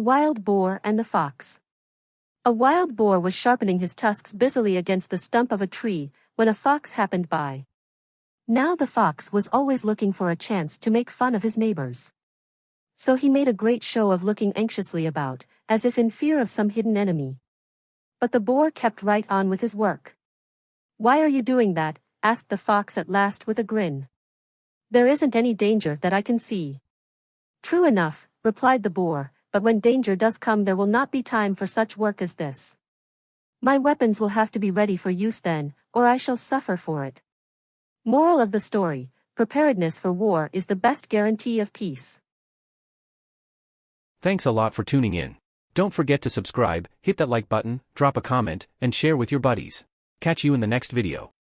wild boar and the fox. A wild boar was sharpening his tusks busily against the stump of a tree when a fox happened by. Now the fox was always looking for a chance to make fun of his neighbors. So he made a great show of looking anxiously about, as if in fear of some hidden enemy. But the boar kept right on with his work. "Why are you doing that?" asked the fox at last with a grin. "There isn't any danger that I can see." "True enough," replied the boar, "but when danger does come there will not be time for such work as this. My weapons will have to be ready for use then, or I shall suffer for it." Moral of the story: preparedness for war is the best guarantee of peace. Thanks a lot for tuning in. Don't forget to subscribe, hit that like button, drop a comment, and share with your buddies. Catch you in the next video.